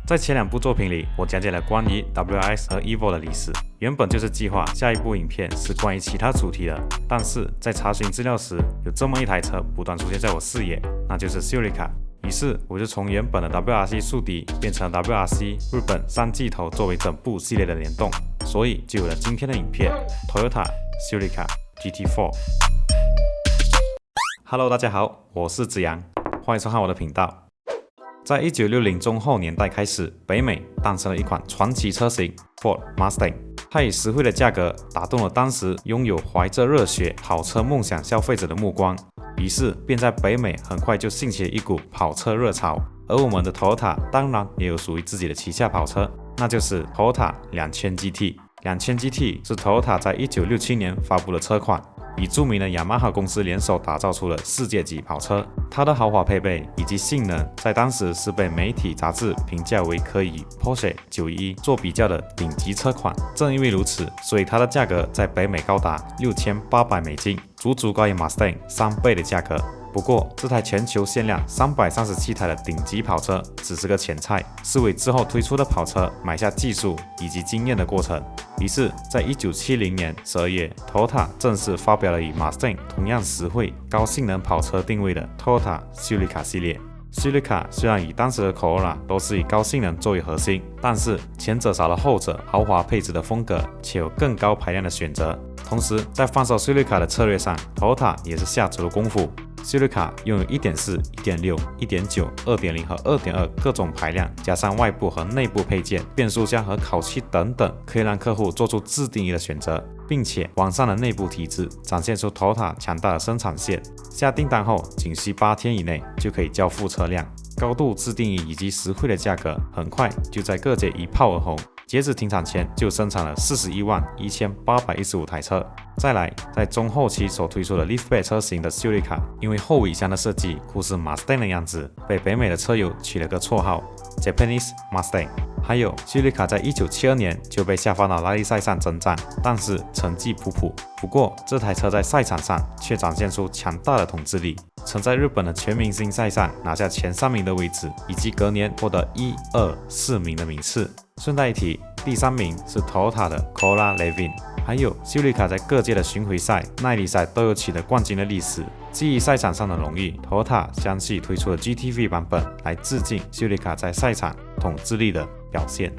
在前两部作品里，我讲解了关于 WRX 和 EVO 的历史，原本就是计划下一部影片是关于其他主题的，但是在查询资料时，有这么一台车不断出现在我视野，那就是 Celica。于是我就从原本的 WRC 宿敌变成 WRC 日本三巨头作为整部系列的联动，所以就有了今天的影片 Toyota Celica GT4。Hello， 大家好，我是子阳，欢迎收看我的频道。在1960中后年代开始，北美诞生了一款传奇车型 Ford Mustang， 它以实惠的价格打动了当时拥有怀着热血跑车梦想消费者的目光，于是便在北美很快就兴起了一股跑车热潮。而我们的 Toyota 当然也有属于自己的旗下跑车，那就是 Toyota 2000 GT。2000 GT 是 Toyota 在1967年发布的车款，与著名的雅马哈公司联手打造出了世界级跑车。它的豪华配备以及性能在当时是被媒体杂志评价为可以与 Porsche 911做比较的顶级车款。正因为如此，所以它的价格在北美高达$6800，足足高于 Mustang 3倍的价格。不过，这台全球限量337台的顶级跑车只是个前菜，是为之后推出的跑车买下技术以及经验的过程。于是，在1970年12月 ，Toyota 正式发表了以 Mustang 同样实惠、高性能跑车定位的 Toyota Celica 系列。Celica 虽然与当时的 Corolla 都是以高性能作为核心，但是前者少了后者豪华配置的风格，且有更高排量的选择。同时，在贩售 Celica 的策略上 ，Toyota 也是下足了功夫。Celica 拥有 1.4、1.6、1.9、2.0 和2.2各种排量，加上外部和内部配件、变速箱和烤漆等等，可以让客户做出自定义的选择，并且完善了内部体制，展现出 Toyota 强大的生产线。下订单后，仅需8天以内就可以交付车辆。高度自定义以及实惠的价格，很快就在各界一炮而红。截止停产前就生产了411815台车。再来，在中后期所推出的 Liftback 车型的 Celica， 因为后尾箱的设计酷似 Mustang 的样子，被北美的车友取了个绰号 Japanese Mustang。还有 Celica 在1972年就被下放到拉力赛上征战，但是成绩普普。不过这台车在赛场上却展现出强大的统治力，曾在日本的全明星赛上拿下前3名的位置，以及隔年获得1、2、4名的名次。顺带一提，第3名是 Toyota 的 Corolla Levin。还有 Celica 在各界的巡回赛、耐力赛都有取得冠军的历史。基于赛场上的荣誉， Toyota 相继推出了 GTV 版本来致敬 Celica 在赛场统治力的表现。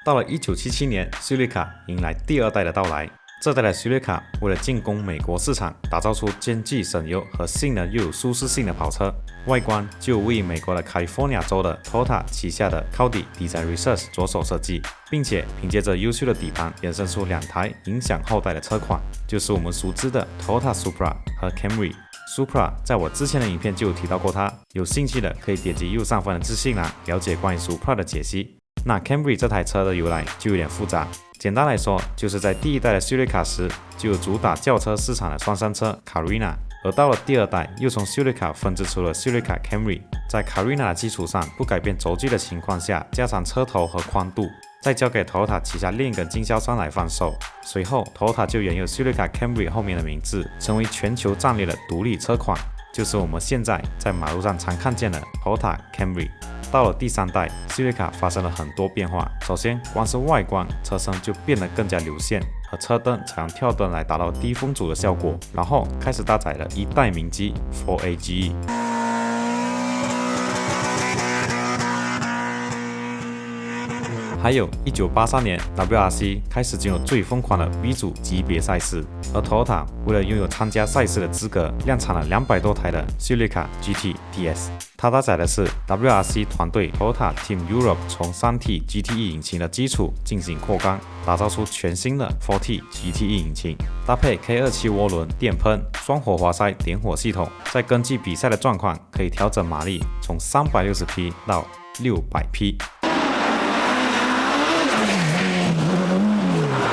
到了1977年 ，Celica 迎来第2代的到来。这代的 Celica 为了进攻美国市场，打造出兼具省油和性能又有舒适性的跑车。外观就为美国的 California 州的 Toyota 旗下的 Cody Design Research 着手设计，并且凭借着优秀的底盘，衍生出2台影响后代的车款，就是我们熟知的 Toyota Supra 和 Camry。Supra 在我之前的影片就有提到过它，有兴趣的可以点击右上方的资讯栏了解关于 Supra 的解析。那 Camry 这台车的由来就有点复杂，简单来说，就是在第1代的 Celica 时就有主打轿车市场的双生车 Carina， 而到了第2代又从 Celica 分支出了 Celica Camry， 在 Carina 的基础上不改变轴距的情况下，加长车头和宽度，再交给 Toyota 旗下另一个经销商来贩售。随后 Toyota 就沿用 Celica Camry 后面的名字，成为全球战略的独立车款，就是我们现在在马路上常看见的 Toyota Camry。到了第3代 ，Celica 发生了很多变化。首先，光是外观，车身就变得更加流线，和车灯采用跳灯来达到低风阻的效果。然后开始搭载了1代名机 4AGE。还有1983年 WRC 开始进入最疯狂的 B 组级别赛事，而 Toyota 为了拥有参加赛事的资格，量产了200多台的 Celica GT TS。它搭载的是 WRC 团队 Toyota Team Europe 从 3T GTE 引擎的基础进行扩缸，打造出全新的 4T GTE 引擎，搭配 K27 涡轮电喷双火花塞点火系统，再根据比赛的状况可以调整马力，从360匹到600匹。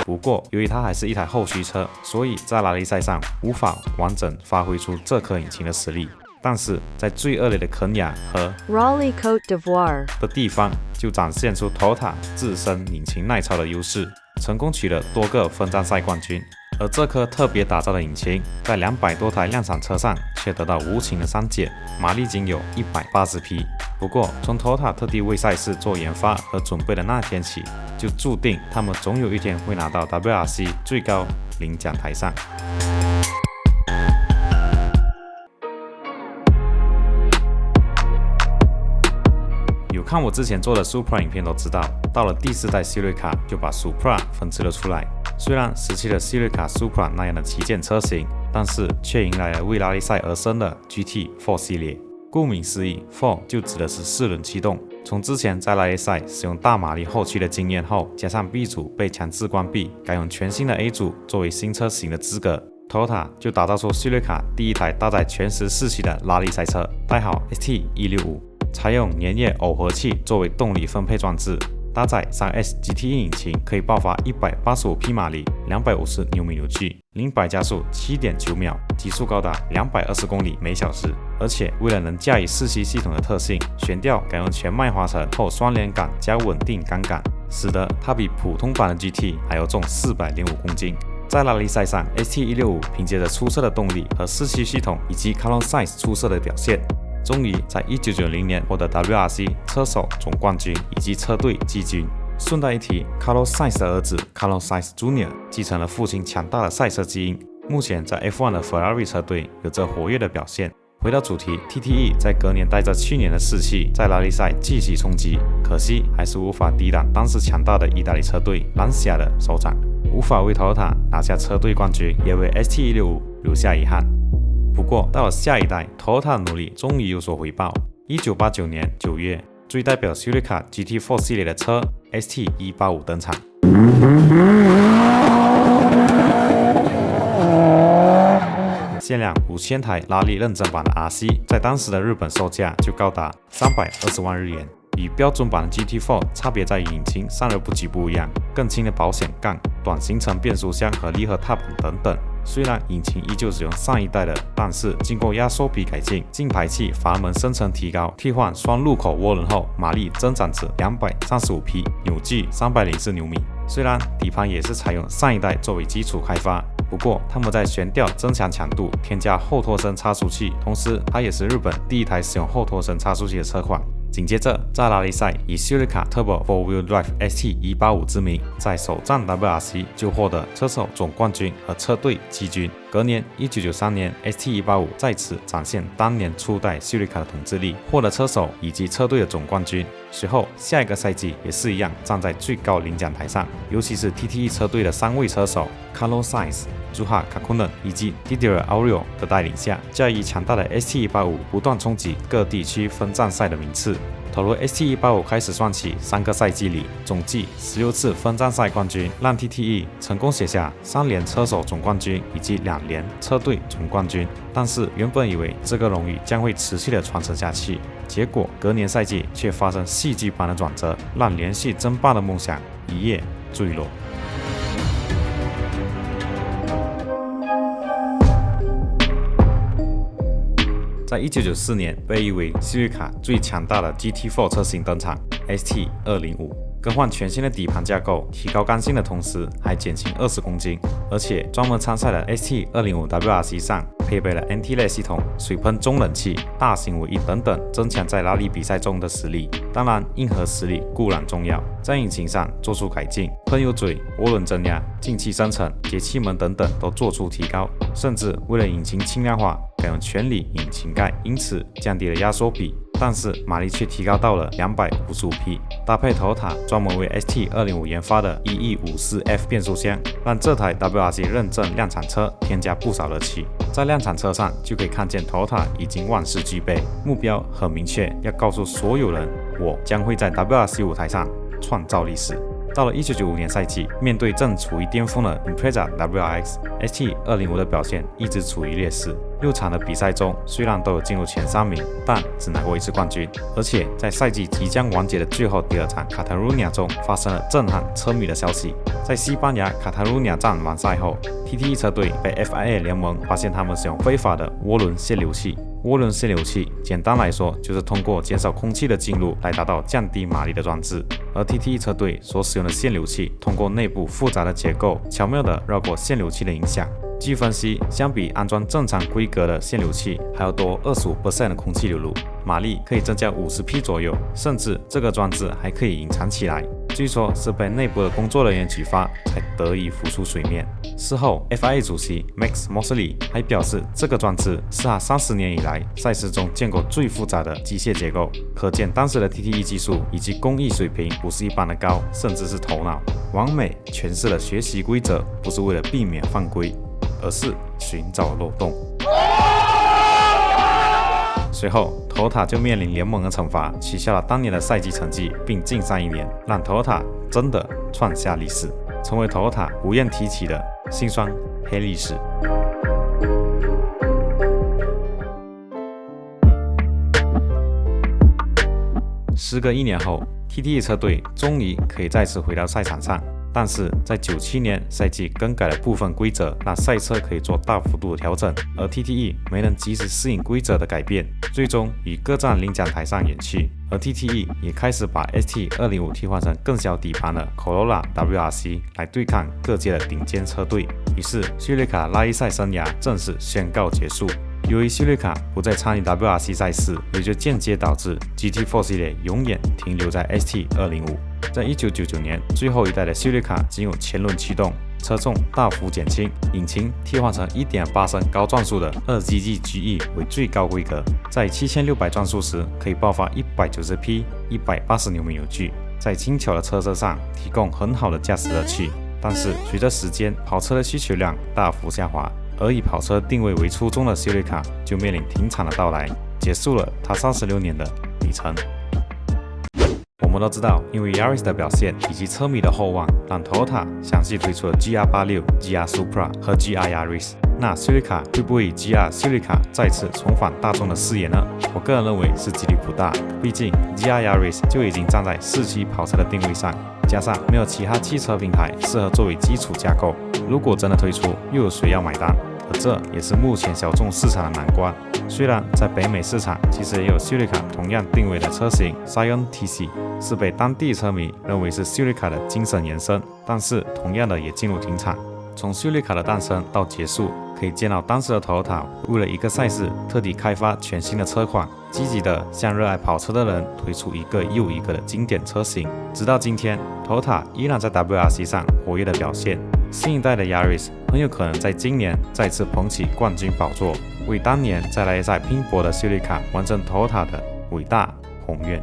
不过，由于它还是一台后驱车，所以在拉力赛上无法完整发挥出这颗引擎的实力。但是在最恶劣的肯亚和 Raleigh Côte d'Ivoire 的地方，就展现出 Toyota 自身引擎耐操的优势，成功取得多个分站赛冠军。而这颗特别打造的引擎，在200多台量产车上却得到无情的删减，马力仅有180匹。不过，从 Toyota 特地为赛事做研发和准备的那天起，就注定他们总有一天会拿到 WRC 最高领奖台上。有看我之前做的 Supra 影片都知道，到了第4代系列卡就把 Supra 分支了出来。虽然失去了系列卡 Supra 那样的旗舰车型，但是却迎来了为拉力赛而生的 GT4 系列。顾名思义 ，4 就指的是4轮驱动。从之前在拉力赛使用大马力后驱的经验后，加上 B 组被强制关闭，改用全新的 A 组作为新车型的资格， Toyota 就打造出系列卡第一台搭载全时4驱的拉力赛车，代号 ST165， 采用粘液耦合器作为动力分配装置。搭载 3S GT 引擎，可以爆发185匹马力，250Nm， 0-100加速 7.9 秒，极速高达220公里每小时。而且为了能驾驭4驱系统的特性，悬吊改用全麦滑层后双连杆加稳定钢杆，使得它比普通版的 GT 还要重405公斤。在拉力赛上 ，ST165 凭借着出色的动力和4驱系统以及 Carlos Sainz 出色的表现，终于在1990年获得 WRC 车手总冠军以及车队季军。顺带一提 ，Carlos Sainz 的儿子 Carlos Sainz Jr. 继承了父亲强大的赛车基因，目前在 F1 的 Ferrari 车队有着活跃的表现。回到主题 ，TTE 在隔年带着去年的士气在拉力赛继续冲击，可惜还是无法抵挡当时强大的意大利车队兰西亚的手掌，无法为 Toyota 拿下车队冠军，也为 ST165 留下遗憾。不过，到了下一代 ，Toyota 的努力终于有所回报。1989年9月，最代表修理卡 GT4 系列的车 ST185 登场。限量5000台拉力认证版的 RC， 在当时的日本售价就高达320万日元。与标准版的 GT4 差别在于引擎散热补给不一样，更轻的保险杠、短行程变速箱和离合踏板等等。虽然引擎依旧使用上一代的，但是经过压缩比改进，进排气阀门深层提高，替换双入口涡轮后，马力增长至235匹，扭矩304牛米。虽然底盘也是采用上一代作为基础开发，不过他们在悬吊增强强度，添加后脱升差速器，同时它也是日本第一台使用后脱升差速器的车款。紧接着，在拉力赛以修理卡 Turbo 4-Wheel Drive ST185 之名，在首站 WRC 就获得车手总冠军和车队季军。隔年1993年 ST185 再次展现当年初代修理卡的统治力，获得车手以及车队的总冠军。随后下一个赛季也是一样站在最高领奖台上，尤其是 TTE 车队的3位车手 Carlos Sainz、Juha Kakkonen 以及 Didier Auriol 的带领下，驾驭强大的 ST185 不断冲击各地区分站赛的名次。投入 ST185 开始算起，3个赛季里总计16次分站赛冠军，让 TTE 成功写下3连车手总冠军以及2连车队总冠军。但是原本以为这个荣誉将会持续的传承下去，结果隔年赛季却发生戏剧般的转折，让连续争霸的梦想一夜坠落。在1994年，被誉为修理卡最强大的 GT4 车型登场 ST205， 更换全新的底盘架构，提高刚性的同时还减轻20公斤，而且专门参赛的 ST205 WRC 上配备了 NT-LED 系统、水喷中冷器、大型尾翼等等，增强在拉力比赛中的实力。当然，硬核实力固然重要，在引擎上做出改进，喷油嘴、涡轮增压、进气生成、节气门等等都做出提高，甚至为了引擎轻量化，改用全铝引擎盖，因此降低了压缩比，但是马力却提高到了255匹。搭配Toyota专门为 ST205 研发的 EE54F 变速箱，让这台 WRC 认证量产车添加不少乐趣。在量产车上就可以看见 Toyota 已经万事俱备，目标很明确，要告诉所有人，我将会在 WRC 舞台上创造历史。到了1995年赛季，面对正处于巅峰的 Impreza WRX，ST205 的表现一直处于劣势。6场的比赛中，虽然都有进入前3名，但只拿过1次冠军。而且在赛季即将完结的最后第2场卡塔卢尼亚中，发生了震撼车迷的消息。在西班牙卡塔卢尼亚站完赛后，TTE 车队被 FIA 联盟发现他们使用非法的涡轮泄流器，涡轮泄流器简单来说就是通过减少空气的进入来达到降低马力的装置，而 TTE 车队所使用的限流器通过内部复杂的结构，巧妙地绕过限流器的影响。据分析，相比安装正常规格的限流器，还要多25% 的空气流入，马力可以增加50匹左右，甚至这个装置还可以隐藏起来。据说是被内部的工作人员举发，才得以浮出水面。事后 ，FIA 主席 Max Mosley 还表示，这个装置是他30年以来赛事中见过最复杂的机械结构，可见当时的 TTE 技术以及工艺水平不是一般的高，甚至是头脑。完美诠释了学习规则不是为了避免犯规，而是寻找漏洞。随后 ，Toyota 就面临联盟的惩罚，取消了当年的赛季成绩，并禁赛1年，让 Toyota 真的创下历史，成为 Toyota 不愿提起的辛酸黑历史。时隔1年后 ，TTE 车队终于可以再次回到赛场上。但是在97年赛季更改了部分规则，让赛车可以做大幅度的调整，而 TTE 没能及时适应规则的改变，最终于各站领奖台上远去。而 TTE 也开始把 ST205 替换成更小底盘的 Corolla WRC 来对抗各界的顶尖车队，于是谢瑞卡拉力赛生涯正式宣告结束。由于谢瑞卡不再参与 WRC 赛事，也就间接导致 GT4 系列永远停留在 ST205。在1999年，最后一代的谢瑞卡仅有前轮驱动，车重大幅减轻，引擎替换成 1.8 升高转速的 2GG GE 为最高规格，在7600转速时可以爆发190匹180牛米扭矩，在轻巧的车身上提供很好的驾驶乐趣。但是随着时间，跑车的需求量大幅下滑，而以跑车定位为初衷的谢瑞卡就面临停产的到来，结束了它36年的里程。我们都知道，因为 Yaris 的表现以及车迷的厚望，让 Toyota 详细推出了 GR86、GR Supra 和 GR Yaris。那 Celica 会不会以 GR Celica 再次重返大众的视野呢？我个人认为是几率不大，毕竟 GR Yaris 就已经站在4驱跑车的定位上，加上没有其他汽车平台适合作为基础架构，如果真的推出，又有谁要买单？而这也是目前小众市场的难关。虽然在北美市场其实也有 Celica 同样定位的车型 Scion TC， 是被当地车迷认为是 Celica 的精神延伸，但是同样的也进入停产。从 Celica 的诞生到结束，可以见到当时的 Toyota 为了一个赛事特地开发全新的车款，积极的向热爱跑车的人推出一个又一个的经典车型。直到今天 ，Toyota 依然在 WRC 上活跃的表现。新一代的 Yaris 很有可能在今年再次捧起冠军宝座，为当年在拉力赛拼搏的 Celica 完成 Toyota 的伟大宏愿。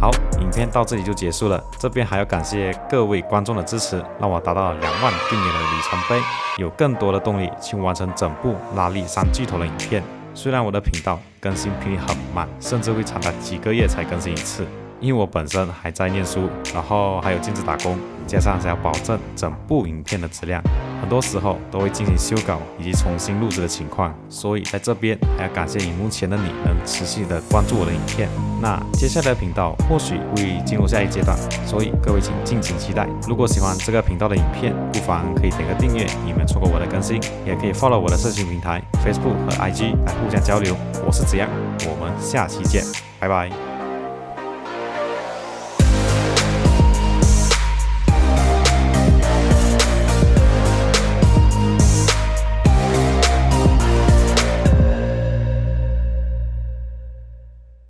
好，影片到这里就结束了。这边还要感谢各位观众的支持，让我达到了2万订阅的里程碑，有更多的动力去完成整部拉力3巨头的影片。虽然我的频道更新频率很慢，甚至会长达几个月才更新一次，因为我本身还在念书，然后还有兼职打工，加上想要保证整部影片的质量，很多时候都会进行修稿以及重新录制的情况，所以在这边还要感谢荧幕前的你能持续的关注我的影片。那接下来的频道或许会进入下一阶段，所以各位请敬请期待。如果喜欢这个频道的影片，不妨可以点个订阅，以免错过我的更新，也可以 follow 我的社群平台 Facebook 和 IG 来互相交流。我是子阳，我们下期见，拜拜。